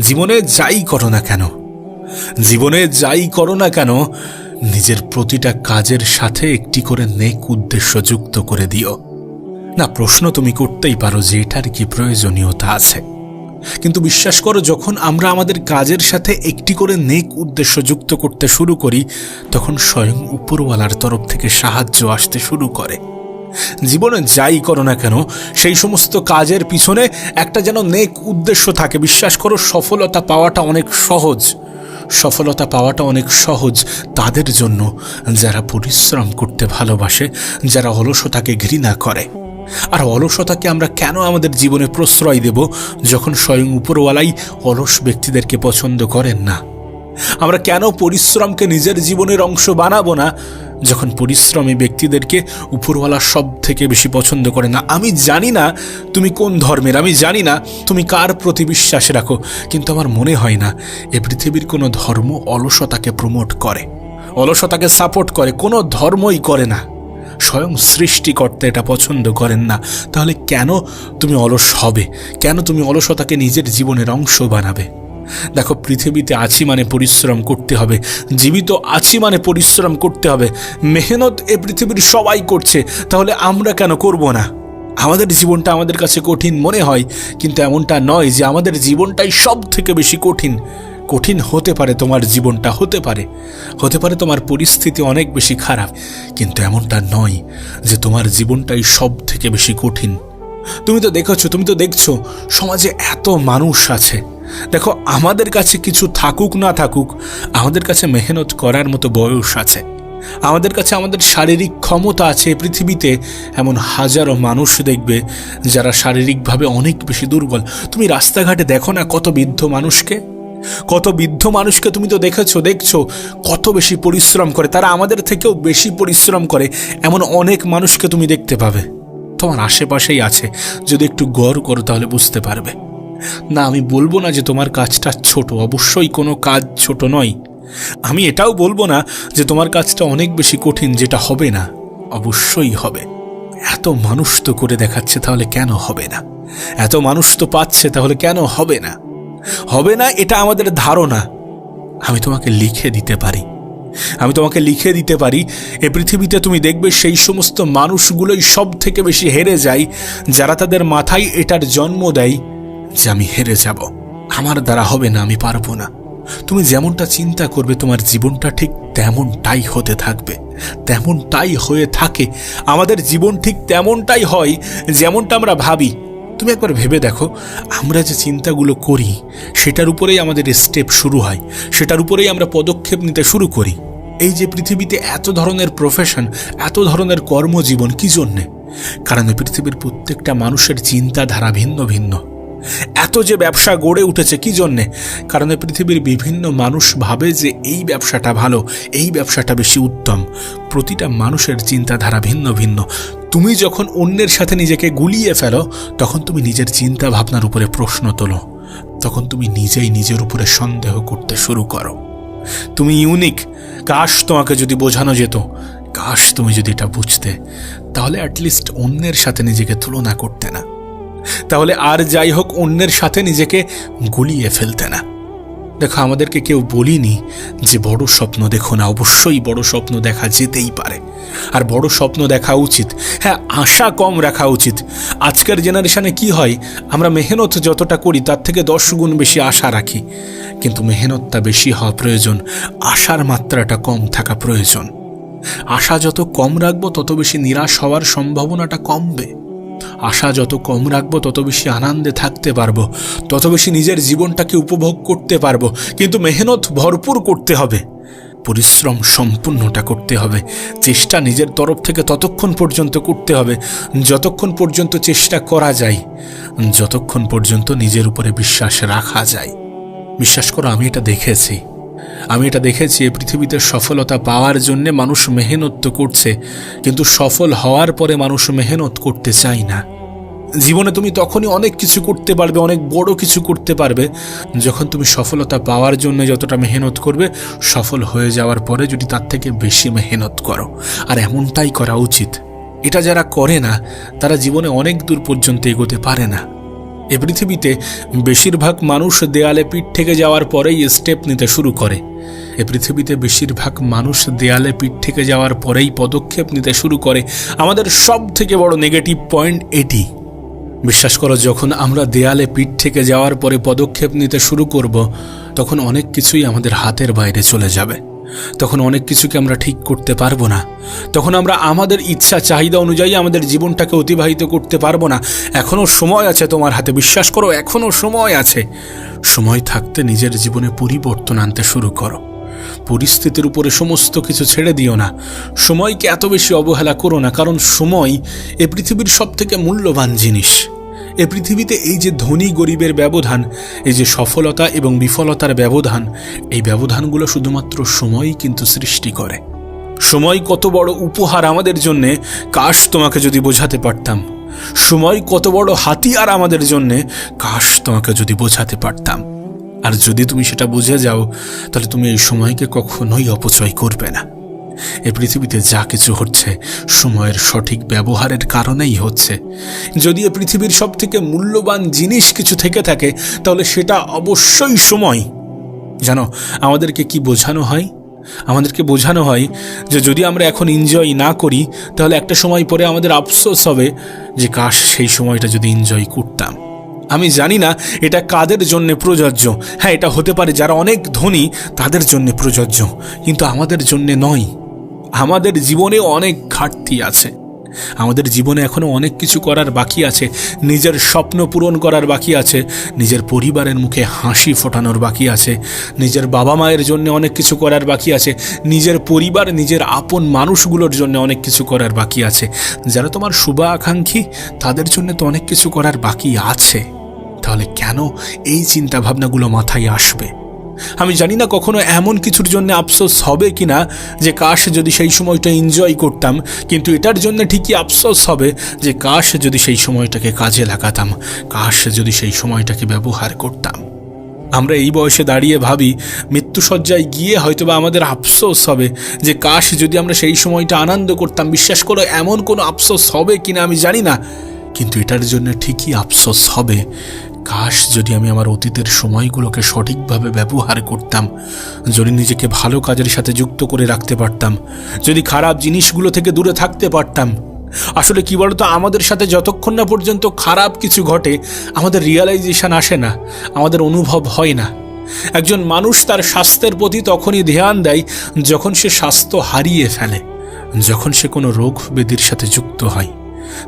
জীবনে যাই করো না কেন, নিজের প্রতিটা কাজের সাথে একটি করে নেক উদ্দেশ্য যুক্ত করে দিও। না, প্রশ্ন তুমি করতেই পারো যে এটার কি প্রয়োজনীয়তা আছে, কিন্তু বিশ্বাস করো, যখন আমরা আমাদের কাজের সাথে একটি করে নেক উদ্দেশ্য যুক্ত করতে শুরু করি, তখন স্বয়ং উপরওয়ালার তরফ থেকে সাহায্য আসতে শুরু করে। জীবনে যাই করো না কেন, সেই সমস্ত কাজের পিছনে একটা যেন নেক উদ্দেশ্য থাকে। বিশ্বাস করো, সফলতা পাওয়াটা অনেক সহজ তাদের জন্য যারা পরিশ্রম করতে ভালোবাসে, যারা অলসতাকে ঘৃণা করে। আর অলসতাকে আমরা কেন আমাদের জীবনে প্রশ্রয় দেব, যখন স্বয়ং উপরওয়ালাই অলস ব্যক্তিদেরকে পছন্দ করেন না? আমরা কেন পরিশ্রমকে নিজের জীবনের অংশ বানাবো না, যখন পরিশ্রমী ব্যক্তিদেরকে উপরওয়ালা সব থেকে বেশি পছন্দ করে না? আমি জানি না তুমি কোন ধর্মের, আমি জানি না তুমি কার প্রতি বিশ্বাস রাখো, কিন্তু আমার মনে হয় না এ পৃথিবীর কোনো ধর্ম অলসতাকে প্রমোট করে, অলসতাকে সাপোর্ট করে। কোনো ধর্মই করে না। স্বয়ং সৃষ্টিকর্তা এটা পছন্দ করেন না। তাহলে কেন তুমি অলস হবে? কেন তুমি অলসতাকে নিজের জীবনের অংশ বানাবে? দেখো, পৃথিবীতে আছি মানে পরিশ্রম করতে হবে, জীবিত আছি মানে পরিশ্রম করতে হবে। মেহনত এ পৃথিবীর সবাই করছে, তাহলে আমরা কেন করব না? আমাদের জীবনটা আমাদের কাছে কঠিন মনে হয়, কিন্তু এমনটা নয় যে আমাদের জীবনটাই সব থেকে বেশি কঠিন। কঠিন হতে পারে তোমার জীবনটা, হতে পারে তোমার পরিস্থিতি অনেক বেশি খারাপ, কিন্তু এমনটা নয় যে তোমার জীবনটাই সব থেকে বেশি কঠিন। তুমি তো দেখছো সমাজে এত মানুষ আছে। দেখো, আমাদের কাছে কিছু থাকুক না থাকুক, আমাদের কাছে মেহনত করার মতো বয়স আছে, আমাদের কাছে আমাদের শারীরিক ক্ষমতা আছে। পৃথিবীতে এমন হাজারো মানুষ দেখবে যারা শারীরিকভাবে অনেক বেশি দুর্বল। তুমি রাস্তাঘাটে দেখো না কত বৃদ্ধ মানুষকে তুমি তো দেখছো কত বেশি পরিশ্রম করে। তারা আমাদের থেকেও বেশি পরিশ্রম করে, এমন অনেক মানুষকে তুমি দেখতে পাবে। তোমার আশেপাশেই আছে, যদি একটু গড় করো তাহলে বুঝতে পারবে। না, আমি বলবো না যে তোমার কাজটা ছোট, অবশ্যই কোনো কাজ ছোট নয়। আমি এটাও বলবো না যে তোমার কাজটা অনেক বেশি কঠিন, যেটা হবে না, অবশ্যই হবে। এত মানুষ তো করে দেখাচ্ছে, তাহলে কেন হবে না? এত মানুষ তো পাচ্ছে, তাহলে কেন হবে না? এটা আমাদের ধারণা। আমি তোমাকে লিখে দিতে পারি এ পৃথিবীতে তুমি দেখবে সেই সমস্ত মানুষগুলোই সব থেকে বেশি হেরে যায়, যারা তাদের মাথায় এটার জন্ম দেয় যে আমি হেরে যাব, আমার দ্বারা হবে না, আমি পারবো না। তুমি যেমনটা চিন্তা করবে তোমার জীবনটা ঠিক তেমনটাই হতে থাকবে, তেমনটাই হয়ে থাকে। আমাদের জীবন ঠিক তেমনটাই হয় যেমনটা আমরা ভাবি। তুমি একবার ভেবে দেখো, আমরা যে চিন্তাগুলো করি সেটার উপরেই আমাদের স্টেপ শুরু হয়, সেটার উপরেই আমরা পদক্ষেপ নিতে শুরু করি। এই যে পৃথিবীতে এত ধরনের প্রফেশন, এত ধরনের কর্মজীবন, কি জন্যে? কারণ পৃথিবীর প্রত্যেকটা মানুষের চিন্তাধারা ভিন্ন ভিন্ন। এত যে ব্যবসা গড়ে উঠেছে, কি জন্যে? কারণ পৃথিবীর বিভিন্ন মানুষ ভাবে যে এই ব্যবসাটা ভালো, এই ব্যবসাটা বেশি উত্তম। প্রতিটা মানুষের চিন্তাধারা ভিন্ন ভিন্ন। তুমি যখন অন্যের সাথে নিজেকে গুলিয়ে ফেলো, তখন তুমি নিজের চিন্তা ভাবনার উপরে প্রশ্ন তোলো, তখন তুমি নিজেই নিজের উপরে সন্দেহ করতে শুরু করো। তুমি ইউনিক। কাশ তোমাকে যদি বোঝানো যেত, কাশ তুমি যদি এটা বুঝতে, তাহলে অ্যাটলিস্ট অন্যের সাথে নিজেকে তুলনা করতে না, তাহলে আর যাই হোক অন্যের সাথে নিজেকে গুলিয়ে ফেলতে না। দেখো, আমাদেরকে কেউ বলিনি যে বড় স্বপ্ন দেখো না। অবশ্যই বড় স্বপ্ন দেখা যেতেই পারে, আর বড় স্বপ্ন দেখা উচিত। হ্যাঁ, আশা কম রাখা উচিত। আজকের জেনারেশনে কি হয়, আমরা মেহনত যতটা করি তার থেকে 10 গুণ বেশি আশা রাখি, কিন্তু মেহনতটা বেশি হওয়া প্রয়োজন, আশার মাত্রাটা কম থাকা প্রয়োজন। আশা যত কম রাখবো তত বেশি নিরাশ হওয়ার সম্ভাবনাটা কমবে। আশা যত কম রাখবো তত বেশি আনন্দে থাকতে পারবো, তত বেশি নিজের জীবনটাকে উপভোগ করতে পারবো। কিন্তু মেহনত ভরপুর করতে হবে, পরিশ্রম সম্পূর্ণটা করতে হবে, চেষ্টা নিজের তরফ থেকে ততক্ষণ পর্যন্ত করতে হবে যতক্ষণ পর্যন্ত চেষ্টা করা যায়, যতক্ষণ পর্যন্ত নিজের উপরে বিশ্বাস রাখা যায়। বিশ্বাস করো, আমি এটা দেখেছি এই পৃথিবীতে সফলতা পাওয়ার জন্য মানুষ মেহনত তো করছে, কিন্তু সফল হওয়ার পরে মানুষ মেহনত করতে চায় না। জীবনে তুমি তখনই অনেক কিছু করতে পারবে, অনেক বড় কিছু করতে পারবে, যখন তুমি সফলতা পাওয়ার জন্য যতটা মেহনত করবে, সফল হয়ে যাওয়ার পরে যদি তার থেকে বেশি মেহনত করো। আর এমনটাই করা উচিত। এটা যারা করে না তারা জীবনে অনেক দূর পর্যন্ত এগোতে পারে না। এ পৃথিবীতে বেশিরভাগ মানুষ দেয়ালে পিঠ থেকে যাওয়ার পরেই স্টেপ নিতে শুরু করে। এ পৃথিবীতে বেশিরভাগ মানুষ দেয়ালে পিঠ থেকে যাওয়ার পরেই পদক্ষেপ নিতে শুরু করে। আমাদের সব থেকে বড় নেগেটিভ পয়েন্ট এটি। বিশ্বাস করো, যখন আমরা দেয়ালে পিঠ থেকে যাওয়ার পরে পদক্ষেপ নিতে শুরু করব, তখন অনেক কিছুই আমাদের হাতের বাইরে চলে যাবে। তখন অনেক কিছুকে আমরা ঠিক করতে পারবো না। তখন আমরা আমাদের ইচ্ছা চাহিদা অনুযায়ী আমাদের জীবনটাকে অতিবাহিত করতে পারবো না। এখনও সময় আছে তোমার হাতে, বিশ্বাস করো, এখনও সময় আছে। সময় থাকতে নিজের জীবনে পরিবর্তন আনতে শুরু করো। পরিস্থিতির উপরে সমস্ত কিছু ছেড়ে দিও না। সময়কে এত বেশি অবহেলা করো না, কারণ সময় এ পৃথিবীর সব থেকে মূল্যবান জিনিস। এ পৃথিবীতে এই যে ধনী গরিবের ব্যবধান, এই যে সফলতা এবং বিফলতার ব্যবধান, এই ব্যবধানগুলো শুধুমাত্র সময়ই কিন্তু সৃষ্টি করে। সময় কত বড় উপহার আমাদের জন্যে, কাশ তোমাকে যদি বোঝাতে পারতাম। সময় কত বড় হাতিয়ার আমাদের জন্যে, কাশ তোমাকে যদি বোঝাতে পারতাম। আর যদি তুমি সেটা বুঝে যাও, তাহলে তুমি এই সময়কে কখনোই অপচয় করবে না। এ পৃথিবীতে যা কিছু হচ্ছে সময়ের সঠিক ব্যবহারের কারণেই হচ্ছে। যদি এ পৃথিবীর সব থেকে মূল্যবান জিনিস কিছু থেকে থাকে, তাহলে সেটা অবশ্যই সময়। জানো আমাদেরকে কি বোঝানো হয়? আমাদেরকে বোঝানো হয় যে যদি আমরা এখন এনজয় না করি, তাহলে একটা সময় পরে আমাদের আফসোস হবে যে কাশ সেই সময়টা যদি এনজয় করতাম। আমি জানি না এটা কাদের জন্য প্রযোজ্য। হ্যাঁ, এটা হতে পারে যারা অনেক ধনী তাদের জন্য প্রযোজ্য, কিন্তু আমাদের জন্য নয়। আমাদের জীবনে অনেক ঘাটতি আছে। আমাদের জীবনে এখনও অনেক কিছু করার বাকি আছে। নিজের স্বপ্ন পূরণ করার বাকি আছে, নিজের পরিবারের মুখে হাসি ফোটানোর বাকি আছে, নিজের বাবা মায়ের জন্য অনেক কিছু করার বাকি আছে, নিজের পরিবার, নিজের আপন মানুষগুলোর জন্য অনেক কিছু করার বাকি আছে। যারা তোমার শুভ আকাঙ্ক্ষী, তাদের জন্য তো অনেক কিছু করার বাকি আছে। তাহলে কেন এই চিন্তা ভাবনাগুলো মাথায় আসবে? আমি জানি না কখনো এমন কিছুর জন্য আফসোস হবে কিনা যে কাশ যদি সেই সময়টা এনজয় করতাম, কিন্তু এটার জন্য ঠিকই আফসোস হবে যে কাশ যদি সেই সময়টাকে কাজে লাগাতাম, কাশ যদি সেই সময়টাকে ব্যবহার করতাম। আমরা এই বয়সে দাঁড়িয়ে ভাবি, মৃত্যুসজ্জায় গিয়ে হয়তোবা আমাদের আফসোস হবে যে কাশ যদি আমরা সেই সময়টা আনন্দ করতাম। বিশ্বাস করো, এমন কোনো আফসোস হবে কিনা আমি জানি না, কিন্তু এটার জন্য ঠিকই আফসোস হবে কাশ যদি আমি আমার অতীতের সময়গুলোকে সঠিকভাবে ব্যবহার করতাম, যদি নিজেকে ভালো কাজের সাথে যুক্ত করে রাখতে পারতাম, যদি খারাপ জিনিসগুলো থেকে দূরে থাকতে পারতাম। আসলে কি বলতো, আমাদের সাথে যতক্ষণ না পর্যন্ত খারাপ কিছু ঘটে আমাদের রিয়ালাইজেশন আসে না, আমাদের অনুভব হয় না। একজন মানুষ তার স্বাস্থ্যের প্রতি তখনই ধ্যান দেয় যখন সে স্বাস্থ্য হারিয়ে ফেলে, যখন সে কোনো রোগ ব্যাধির সাথে যুক্ত হয়,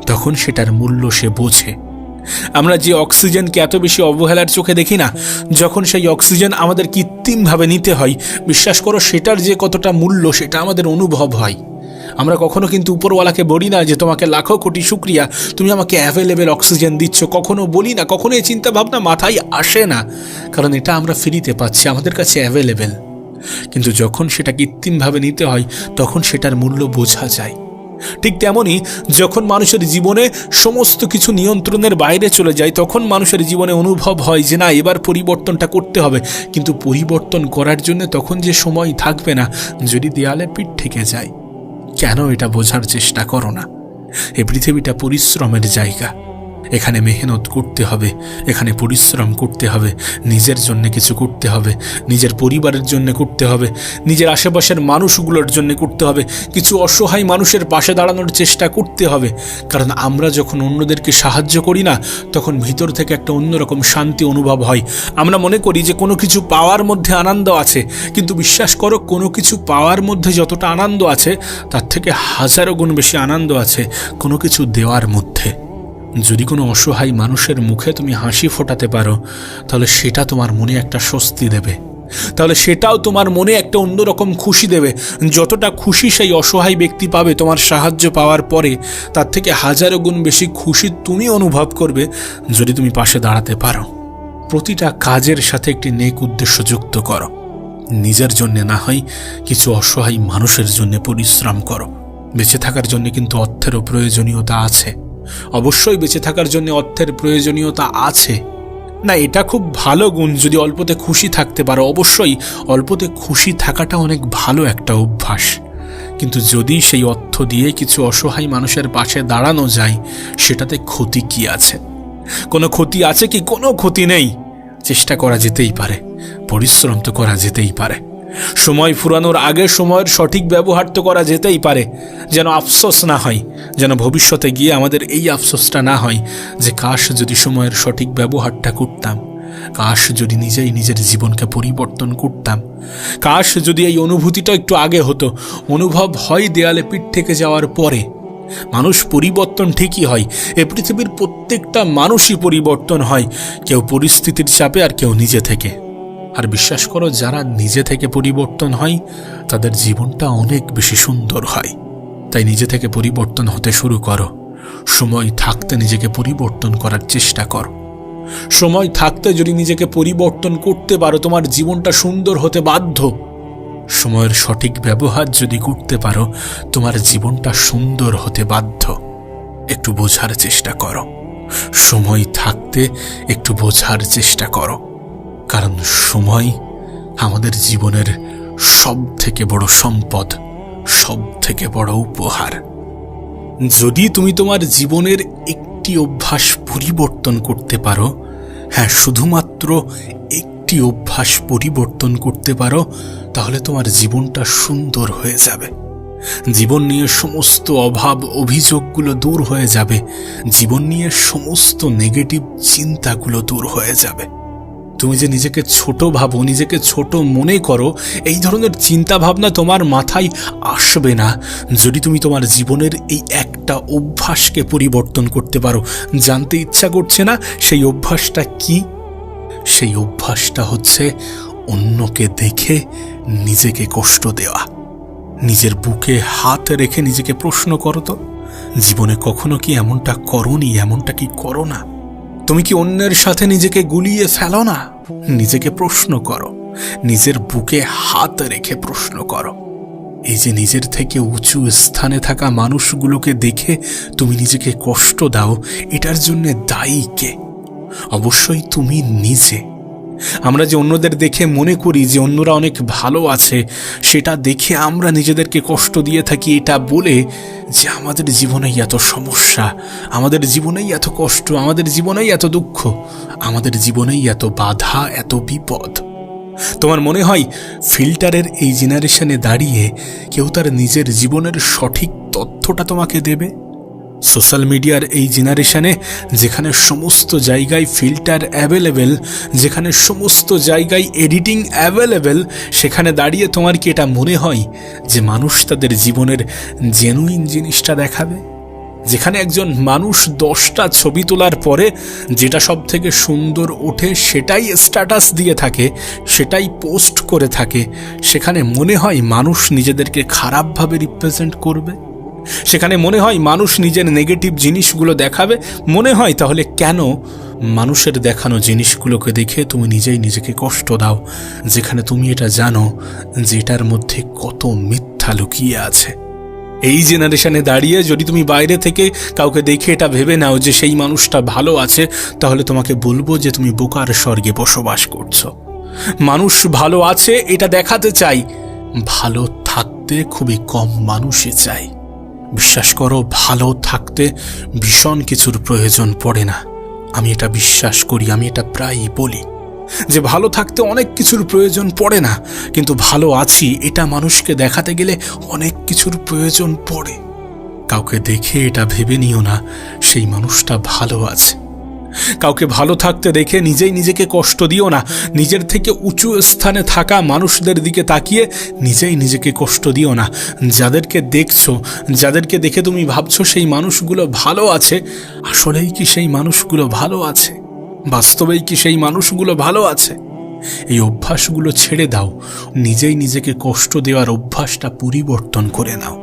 তখন সেটার মূল্য সে বোঝে। আমরা যে অক্সিজেনকে এত বেশি অবহেলার চোখে দেখি না, যখন সেই অক্সিজেন আমাদের কৃত্রিমভাবে নিতে হয়, বিশ্বাস করো সেটার যে কতটা মূল্য সেটা আমাদের অনুভব হয়। আমরা কখনো কিন্তু উপরওয়ালাকে বলি না যে তোমাকে লাখো কোটি শুক্রিয়া, তুমি আমাকে অ্যাভেলেবেল অক্সিজেন দিচ্ছ, কখনো বলি না, কখনো এই চিন্তা ভাবনা মাথায় আসে না, কারণ এটা আমরা ফ্রিতে পাচ্ছি, আমাদের কাছে অ্যাভেলেবেল। কিন্তু যখন সেটা কৃত্রিমভাবে নিতে হয়, তখন সেটার মূল্য বোঝা যায়। ঠিক তেমনই যখন মানুষের জীবনে সমস্ত কিছু নিয়ন্ত্রণের বাইরে চলে যায়, তখন মানুষের জীবনে অনুভব হয় যে না, এবার পরিবর্তনটা করতে হবে। কিন্তু পরিবর্তন করার জন্য তখন যে সময় থাকবে না, যদি দেয়ালে পিঠ থেকে যায়। কেন এটা বোঝার চেষ্টা করো না? এই পৃথিবীটা পরিশ্রমের জায়গা। এখানে মেহনত করতে হবে, এখানে পরিশ্রম করতে হবে, নিজের জন্য কিছু করতে হবে, নিজের পরিবারের জন্য করতে হবে, নিজের আশেপাশের মানুষগুলোর জন্য করতে হবে, কিছু অসহায় মানুষের পাশে দাঁড়ানোর চেষ্টা করতে হবে। কারণ আমরা যখন অন্যদেরকে সাহায্য করি না, তখন ভিতর থেকে একটা অন্যরকম শান্তি অনুভব হয়। আমরা মনে করি যে কোনো কিছু পাওয়ার মধ্যে আনন্দ আছে, কিন্তু বিশ্বাস করো, কোনো কিছু পাওয়ার মধ্যে যতটা আনন্দ আছে, তার থেকে হাজারো গুণ বেশি আনন্দ আছে কোনো কিছু দেওয়ার মধ্যে। যদি কোনো অসহায় মানুষের মুখে তুমি হাসি ফোটাতে পারো, তাহলে সেটা তোমার মনে একটা স্বস্তি দেবে, তাহলে সেটাও তোমার মনে একটা অন্যরকম খুশি দেবে। যতটা খুশি সেই অসহায় ব্যক্তি পাবে তোমার সাহায্য পাওয়ার পরে, তার থেকে হাজারো গুণ বেশি খুশি তুমি অনুভব করবে যদি তুমি পাশে দাঁড়াতে পারো। প্রতিটা কাজের সাথে একটি নেক উদ্দেশ্য যুক্ত করো। নিজের জন্য না হয় কিছু অসহায় মানুষের জন্য পরিশ্রম করো। বেঁচে থাকার জন্য কিন্তু অর্থেরও প্রয়োজনীয়তা আছে, অবশ্যই বেঁচে থাকার জন্য অর্থের প্রয়োজনীয়তা আছে। না, এটা খুব ভালো গুণ যদি অল্পতে খুশি থাকতে পারো। অবশ্যই অল্পতে খুশি থাকাটা অনেক ভালো একটা অভ্যাস, কিন্তু যদি সেই অর্থ দিয়ে কিছু অসহায় মানুষের পাশে দাঁড়ানো যায়, সেটাতে ক্ষতি কি আছে? কোনো ক্ষতি আছে কি? কোনো ক্ষতি নেই। চেষ্টা করা যেতেই পারে, পরিশ্রম তো করা যেতেই পারে, সময় ফুরানোর আগে সময়ের সঠিক ব্যবহার তো করা যেতেই পারে, যেন আফসোস না হয়, যেন ভবিষ্যতে গিয়ে আমাদের এই আফসোসটা না হয় যে কাশ যদি সময়ের সঠিক ব্যবহারটা করতাম, কাশ যদি নিজেই নিজের জীবনকে পরিবর্তন করতাম, কাশ যদি এই অনুভূতিটা একটু আগে হতো। অনুভব হয় দেয়ালে পিঠ থেকে যাওয়ার পরে। মানুষ পরিবর্তন ঠিকই হয়, এ পৃথিবীর প্রত্যেকটা মানুষই পরিবর্তন হয়, কেউ পরিস্থিতির চাপে আর কেউ নিজে থেকে। আর বিশ্বাস করো, যারা নিজে থেকে পরিবর্তন হয় তাদের জীবনটা অনেক বেশি সুন্দর হয়। তাই নিজে থেকে পরিবর্তন হতে শুরু করো। সময় থাকতে নিজেকে পরিবর্তন করার চেষ্টা করো। সময় থাকতে যদি নিজেকে পরিবর্তন করতে পারো, তোমার জীবনটা সুন্দর হতে বাধ্য। সময়ের সঠিক ব্যবহার যদি করতে পারো, তোমার জীবনটা সুন্দর হতে বাধ্য। একটু বোঝার চেষ্টা করো, সময় থাকতে একটু বোঝার চেষ্টা করো, কারণ সময় আমাদের জীবনের সব থেকে বড় সম্পদ, সব থেকে বড় উপহার। যদি তুমি তোমার জীবনের একটি অভ্যাস পরিবর্তন করতে পারো, হ্যাঁ, শুধুমাত্র একটি অভ্যাস পরিবর্তন করতে পারো, তাহলে তোমার জীবনটা সুন্দর হয়ে যাবে। জীবন নিয়ে সমস্ত অভাব অভিযোগগুলো দূর হয়ে যাবে, জীবন নিয়ে সমস্ত নেগেটিভ চিন্তাগুলো দূর হয়ে যাবে। তুমি যে নিজেকে ছোট ভাবো, নিজেকে ছোট মনে করো, এই ধরনের চিন্তা ভাবনা তোমার মাথায় আসবে না যদি তুমি তোমার জীবনের এই একটা অভ্যাসকে পরিবর্তন করতে পারো। জানতে ইচ্ছা করছে না সেই অভ্যাসটা কি? সেই অভ্যাসটা হচ্ছে অন্যকে দেখে নিজেকে কষ্ট দেওয়া। নিজের বুকে হাত রেখে নিজেকে প্রশ্ন করো তো, জীবনে কখনো কি এমনটা করোনি? এমনটা কি করো না? তুমি কি অন্যের সাথে নিজেকে গুলিয়ে ফেলো না? নিজেকে প্রশ্ন করো, নিজের বুকে হাত রেখে প্রশ্ন করো। এই যে নিজের থেকে উঁচু স্থানে থাকা মানুষগুলোকে দেখে তুমি নিজেকে কষ্ট দাও, এটার জন্য দায়ী কে? অবশ্যই তুমি নিজে। আমরা যে অন্যদের দেখে মনে করি যে অন্যরা অনেক ভালো আছে, সেটা দেখে আমরা নিজেদেরকে কষ্ট দিয়ে থাকি, এটা বলে যে আমাদের জীবনেই এত সমস্যা, আমাদের জীবনেই এত কষ্ট, আমাদের জীবনেই এত দুঃখ, আমাদের জীবনেই এত বাধা, এত বিপদ। তোমার মনে হয় ফিল্টারের এই জেনারেশনে দাঁড়িয়ে কেউ তার নিজের জীবনের সঠিক তথ্যটা তোমাকে দেবে? সোশ্যাল মিডিয়ার এই জেনারেশনে যেখানে সমস্ত জায়গায় ফিল্টার অ্যাভেলেবেল, যেখানে সমস্ত জায়গায় এডিটিং অ্যাভেলেবেল, সেখানে দাঁড়িয়ে তোমার কি এটা মনে হয় যে মানুষ তাদের জীবনের জেনুইন জিনিসটা দেখাবে? যেখানে একজন মানুষ 10টা ছবি তোলার পরে যেটা সব থেকে সুন্দর ওঠে সেটাই স্ট্যাটাস দিয়ে থাকে, সেটাই পোস্ট করে থাকে, সেখানে মনে হয় মানুষ নিজেদেরকে খারাপভাবে রিপ্রেজেন্ট করবে? সেখানে মনে হয় মানুষ নিজের নেগেটিভ জিনিসগুলো দেখাবে? মনে হয় তাহলে কেন মানুষের দেখানো জিনিসগুলোকে দেখে তুমি নিজেই নিজেকে কষ্ট দাও, যেখানে তুমি এটা জানো যে এটার মধ্যে কত মিথ্যা লুকিয়ে আছে? এই জেনারেশনে দাঁড়িয়ে যদি তুমি বাইরে থেকে কাউকে দেখে এটা ভেবে নাও যে সেই মানুষটা ভালো আছে, তাহলে তোমাকে বলবো যে তুমি বোকার স্বর্গে বসবাস করছো। মানুষ ভালো আছে এটা দেখাতে চাই, ভালো থাকতে খুবই কম মানুষই চাই। বিশ্বাস করো, ভালো থাকতে ভীষণ কিছুর প্রয়োজন পড়ে না। আমি এটা বিশ্বাস করি, আমি এটা প্রায়ই বলি যে ভালো থাকতে অনেক কিছুর প্রয়োজন পড়ে না, কিন্তু ভালো আছি এটা মানুষকে দেখাতে গেলে অনেক কিছুর প্রয়োজন পড়ে। কাউকে দেখে এটা ভেবে নিও না সেই মানুষটা ভালো আছে। কাউকে ভালো থাকতে দেখে নিজেই নিজেকে কষ্ট দিও না। নিজের থেকে উঁচু স্থানে থাকা মানুষদের দিকে তাকিয়ে নিজেই নিজেকে কষ্ট দিও না। যাদেরকে দেখছো, যাদেরকে দেখে তুমি ভাবছো সেই মানুষগুলো ভালো আছে, আসলেই কি সেই মানুষগুলো ভালো আছে? বাস্তবেই কি সেই মানুষগুলো ভালো আছে? এই অভ্যাসগুলো ছেড়ে দাও, নিজেই নিজেকে কষ্ট দেওয়ার অভ্যাসটা পরিবর্তন করে নাও।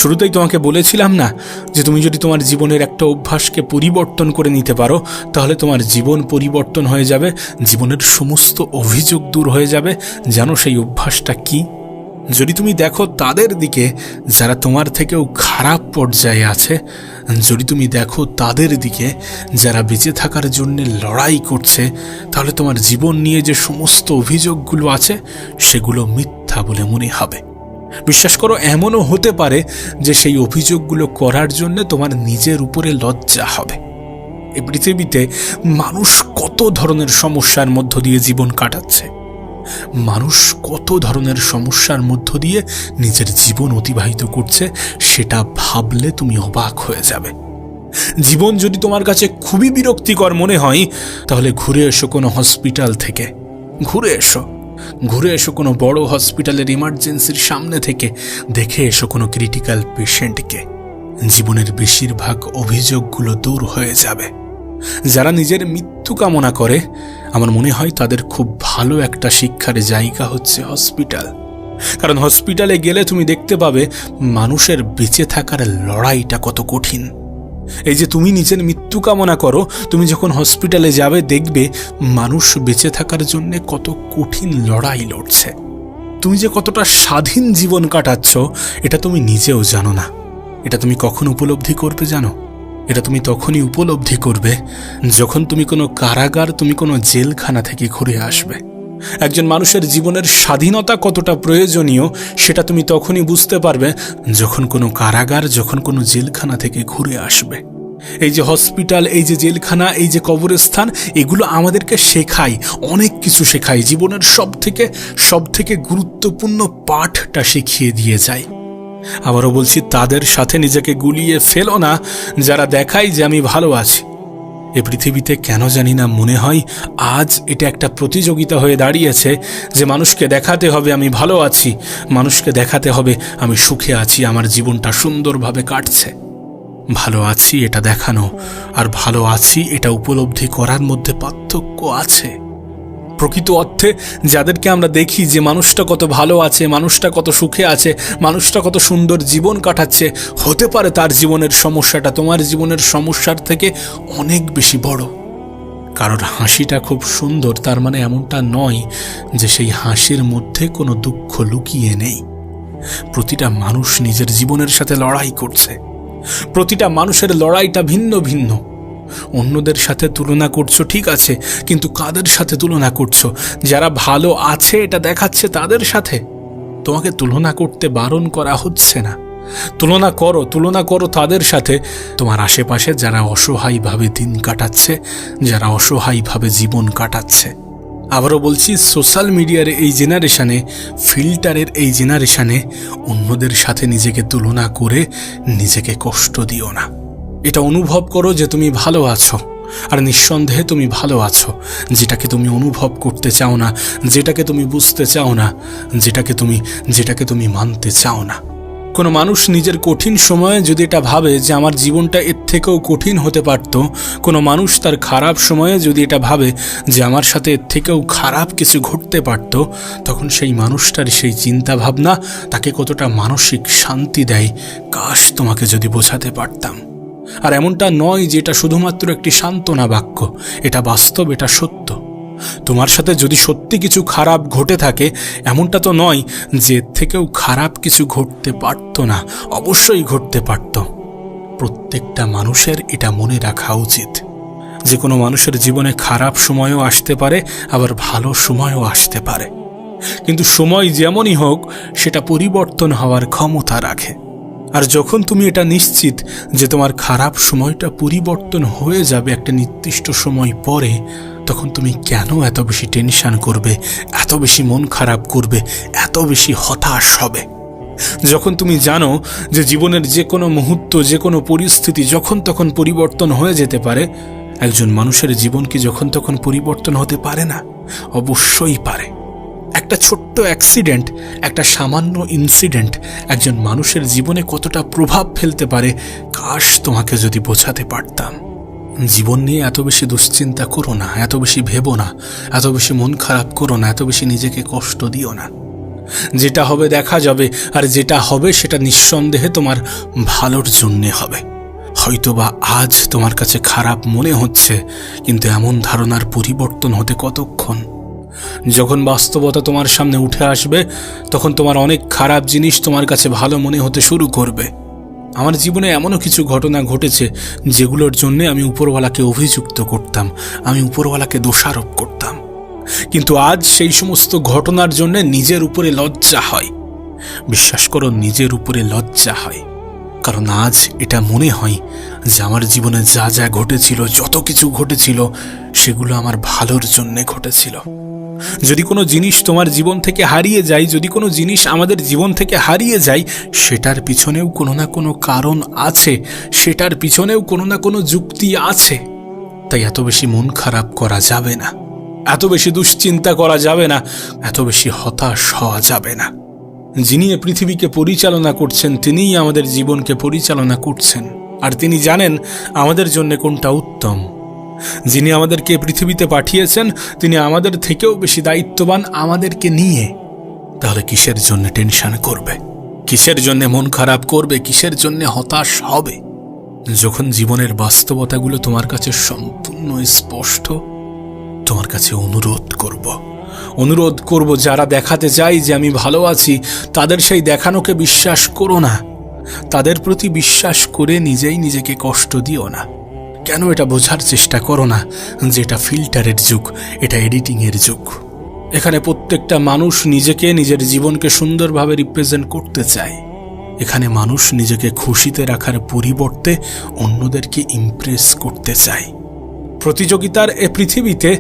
শুরুতেই তোমাকে বলেছিলাম না যে তুমি যদি তোমার জীবনের একটা অভ্যাসকে পরিবর্তন করে নিতে পারো, তাহলে তোমার জীবন পরিবর্তন হয়ে যাবে, জীবনের সমস্ত অভিযোগ দূর হয়ে যাবে। জানো সেই অভ্যাসটা কি? যদি তুমি দেখো তাদের দিকে যারা তোমার থেকেও খারাপ পর্যায়ে আছে, যদি তুমি দেখো তাদের দিকে যারা বেঁচে থাকার জন্য লড়াই করছে, তাহলে তোমার জীবন নিয়ে যে সমস্ত অভিযোগগুলো আছে সেগুলো মিথ্যা বলে মনে হবে। বিশ্বাস করো, এমনও হতে পারে যে সেই অভিযোগগুলো করার জন্য তোমার নিজের উপরে লজ্জা হবে। এই পৃথিবীতে মানুষ কত ধরনের সমস্যার মধ্য দিয়ে জীবন কাটাচ্ছে, মানুষ কত ধরনের সমস্যার মধ্য দিয়ে নিজের জীবন অতিবাহিত করছে, সেটা ভাবলে তুমি অবাক হয়ে যাবে। জীবন যদি তোমার কাছে খুবই বিরক্তিকর মনে হয়, তাহলে ঘুরে এসো কোনো হসপিটাল থেকে, ঘুরে এসো কোনো বড় হসপিটালের ইমার্জেন্সির সামনে থেকে, দেখে এসো কোনো ক্রিটিক্যাল পেশেন্টকে। জীবনের বেশিরভাগ অভিযোগগুলো দূর হয়ে যাবে। যারা নিজের মৃত্যু কামনা করে, আমার মনে হয় তাদের খুব ভালো একটা শিক্ষার জায়গা হচ্ছে হসপিটাল। কারণ হসপিটালে গেলে তুমি দেখতে পাবে মানুষের বেঁচে থাকার লড়াইটা কত কঠিন। এই যে তুমি নিজের মৃত্যু কামনা করো, তুমি যখন হসপিটালে যাবে দেখবে মানুষ বেঁচে থাকার জন্য কত কঠিন লড়াই লড়ছে। তুমি যে কতটা স্বাধীন জীবন কাটাচ্ছ, এটা তুমি নিজেও জানো না। এটা তুমি কখন উপলব্ধি করবে জানো? এটা তুমি তখনই উপলব্ধি করবে যখন তুমি কোনো কারাগার, তুমি কোনো জেলখানা থেকে ঘুরে আসবে। একজন মানুষের জীবনের স্বাধীনতা কতটা প্রয়োজনীয় সেটা তুমি তখনই বুঝতে পারবে যখন কোনো কারাগার, যখন কোনো জেলখানা থেকে ঘুরে আসবে। এই যে হসপিটাল, এই যে জেলখানা, এই যে কবরস্থান, এগুলো আমাদেরকে শেখায়, অনেক কিছু শেখায়। জীবনের সব থেকে গুরুত্বপূর্ণ পাঠটা শিখিয়ে দিয়ে যায়। আবারও বলছি, তাদের সাথে নিজেকে গুলিয়ে ফেলো না যারা দেখায় যে আমি ভালো আছি। এ পৃথিবীতে কেন জানি না মনে হয় আজ এটা একটা প্রতিযোগিতা হয়ে দাঁড়িয়েছে যে মানুষকে দেখাতে হবে আমি ভালো আছি, মানুষকে দেখাতে হবে আমি সুখে আছি, আমার জীবনটা সুন্দরভাবে কাটছে। ভালো আছি এটা দেখানো আর ভালো আছি এটা উপলব্ধি করার মধ্যে পার্থক্য আছে। প্রকৃত অর্থে যাদেরকে আমরা দেখি যে মানুষটা কত ভালো আছে, মানুষটা কত সুখে আছে, মানুষটা কত সুন্দর জীবন কাটাচ্ছে, হতে পারে তার জীবনের সমস্যাটা তোমার জীবনের সমস্যার থেকে অনেক বেশি বড়। কারোর হাসিটা খুব সুন্দর তার মানে এমনটা নয় যে সেই হাসির মধ্যে কোনো দুঃখ লুকিয়ে নেই। প্রতিটা মানুষ নিজের জীবনের সাথে লড়াই করছে, প্রতিটা মানুষের লড়াইটা ভিন্ন ভিন্ন। অন্যদের সাথে তুলনা করছো ঠিক আছে, কিন্তু কাদের সাথে তুলনা করছো? যারা ভালো আছে এটা দেখাচ্ছে তাদের সাথে। তোমাকে তুলনা করতে বারণ করা হচ্ছে না। তুলনা করো তাদের সাথে, তোমার আশেপাশে যারা অসহায়ভাবে দিন কাটাচ্ছে, যারা অসহায়ভাবে জীবন কাটাচ্ছে। আবারও বলছি, সোশ্যাল মিডিয়ার এই জেনারেশনে, ফিল্টারের এই জেনারেশনে অন্যদের সাথে নিজেকে তুলনা করে নিজেকে কষ্ট দিও না। এটা অনুভব করো যে তুমি ভালো আছো, আর নিঃসন্দেহে তুমি ভালো আছো। যেটাকে তুমি অনুভব করতে চাও না, যেটাকে তুমি বুঝতে চাও না, যেটাকে তুমি মানতে চাও না। কোনো মানুষ নিজের কঠিন সময়ে যদি এটা ভাবে যে আমার জীবনটা এর থেকেও কঠিন হতে পারত, কোনো মানুষ তার খারাপ সময়ে যদি এটা ভাবে যে আমার সাথে এর থেকেও খারাপ কিছু ঘটতে পারত, তখন সেই মানুষটার সেই চিন্তা ভাবনা তাকে কতটা মানসিক শান্তি দেয়, কাশ তোমাকে যদি বোঝাতে পারতাম। আর এমনটা নয় যে এটা শুধুমাত্র একটি সান্ত্বনা বাক্য, এটা বাস্তব, এটা সত্য। তোমার সাথে যদি সত্যি কিছু খারাপ ঘটে থাকে, এমনটা তো নয় যে এর থেকেও খারাপ কিছু ঘটতে পারত না, অবশ্যই ঘটতে পারত। প্রত্যেকটা মানুষের এটা মনে রাখা উচিত যে কোনো মানুষের জীবনে খারাপ সময়ও আসতে পারে, আবার ভালো সময়ও আসতে পারে। কিন্তু সময় যেমনই হোক, সেটা পরিবর্তন হওয়ার ক্ষমতা রাখে। আর যখন তুমি এটা নিশ্চিত যে তোমার খারাপ সময়টা পরিবর্তন হয়ে যাবে একটা নির্দিষ্ট সময় পরে, তখন তুমি কেন এত বেশি টেনশন করবে, এত বেশি মন খারাপ করবে, এত বেশি হতাশ হবে? যখন তুমি জানো যে জীবনের যে কোনো মুহূর্ত, যে কোনো পরিস্থিতি যখন তখন পরিবর্তন হয়ে যেতে পারে। একজন মানুষের জীবন কি যখন তখন পরিবর্তন হতে পারে না? অবশ্যই পারে। একটা ছোট্ট অ্যাক্সিডেন্ট, একটা সামান্য ইনসিডেন্ট একজন মানুষের জীবনে কতটা প্রভাব ফেলতে পারে, কাশ তোমাকে যদি বোঝাতে পারতাম। জীবন নিয়ে এত বেশি দুশ্চিন্তা করো না, এত বেশি ভেবো না, এত বেশি মন খারাপ করো না, এত বেশি নিজেকে কষ্ট দিও না। যেটা হবে দেখা যাবে, আর যেটা হবে সেটা নিঃসন্দেহে তোমার ভালোর জন্যে হবে। হয়তোবা আজ তোমার কাছে খারাপ মনে হচ্ছে, কিন্তু এমন ধারণার পরিবর্তন হতে কতক্ষণ? যখন বাস্তবতা তোমার সামনে উঠে আসবে, তখন তোমার অনেক খারাপ জিনিস তোমার কাছে ভালো মনে হতে শুরু করবে। আমার জীবনে এমনও কিছু ঘটনা ঘটেছে যেগুলোর জন্য আমি উপরওয়ালাকে অভিযুক্ত করতাম, আমি উপরওয়ালাকে দোষারোপ করতাম। কিন্তু আজ সেই সমস্ত ঘটনার জন্য নিজের উপরে লজ্জা হয়। বিশ্বাস করো, নিজের উপরে লজ্জা হয়। কারণ আজ এটা মনে হয় যে আমার জীবনে যা যা ঘটেছিল, যত কিছু ঘটেছিল, সেগুলো আমার ভালোর জন্যে ঘটেছিল। যদি কোনো জিনিস তোমার জীবন থেকে হারিয়ে যায়, যদি কোনো জিনিস আমাদের জীবন থেকে হারিয়ে যায়, সেটার পিছনেও কোনো না কোনো কারণ আছে, সেটার পিছনেও কোনো না কোনো যুক্তি আছে। তাই এত বেশি মন খারাপ করা যাবে না, এত বেশি দুশ্চিন্তা করা যাবে না, এত বেশি হতাশ হওয়া যাবে না। যিনি এ পৃথিবীকে পরিচালনা করছেন তিনিই আমাদের জীবনকে পরিচালনা করছেন, আর তিনি জানেন আমাদের জন্য কোনটা উত্তম। যিনি আমাদেরকে পৃথিবীতে পাঠিয়েছেন তিনি আমাদের থেকেও বেশি দায়িত্ববান আমাদেরকে নিয়ে। তাহলে কিসের জন্য টেনশন করবে, কিসের জন্য মন খারাপ করবে, কিসের জন্য হতাশ হবে? যখন জীবনের বাস্তবতাগুলো তোমার কাছে সম্পূর্ণ স্পষ্ট, তোমার কাছে অনুরোধ করব যারা দেখাতে চাই যে আমি ভালো আছি, তাদের সেই দেখানোকে বিশ্বাস করো না। তাদের প্রতি বিশ্বাস করে নিজেই নিজেকে কষ্ট দিও না। কেন এটা বোঝার চেষ্টা করো না যে এটা ফিল্টারের যুগ, এটা এডিটিংয়ের যুগ। এখানে প্রত্যেকটা মানুষ নিজেকে, নিজের জীবনকে সুন্দরভাবে রিপ্রেজেন্ট করতে চায়। এখানে মানুষ নিজেকে খুশিতে রাখার পরিবর্তে অন্যদেরকে ইমপ্রেস করতে চায়। প্রতিযোগিতার এ পৃথিবীতে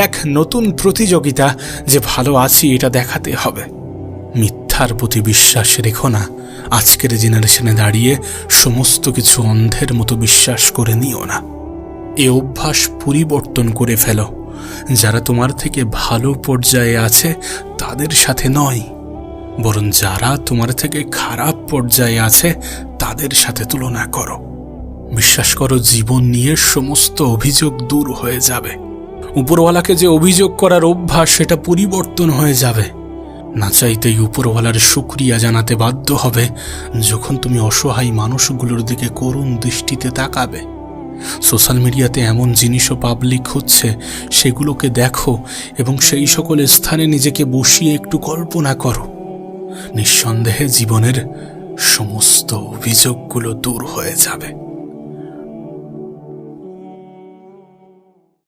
এক নতুন প্রতিযোগিতা যে ভালো আছি এটা দেখাতে হবে। মিথ্যার প্রতি বিশ্বাস রেখো না। আজকের জেনারেশনে দাঁড়িয়ে সমস্ত কিছু অন্ধের মতো বিশ্বাস করে নিও না। এ অভ্যাস পরিবর্তন করে ফেলো। যারা তোমার থেকে ভালো পর্যায়ে আছে তাদের সাথে নয়, বরং যারা তোমার থেকে খারাপ পর্যায়ে আছে তাদের সাথে তুলনা করো। বিশ্বাস করো, জীবন নিয়ে সমস্ত অভিযোগ দূর হয়ে যাবে। উপরওয়ালাকে যে অভিযোগ করার অভ্যাস সেটা পরিবর্তন হয়ে যাবে। না চাইতেই উপরওয়ালার শুকরিয়া জানাতে বাধ্য হবে যখন তুমি অসহায় মানুষগুলোর দিকে করুণ দৃষ্টিতে তাকাবে। সোশ্যাল মিডিয়াতে এমন জিনিসও পাবলিক হচ্ছে, সেগুলোকে দেখো এবং সেই সকল স্থানে নিজেকে বসিয়ে একটু কল্পনা করো। নিঃসন্দেহে জীবনের সমস্ত অভিযোগগুলো দূর হয়ে যাবে।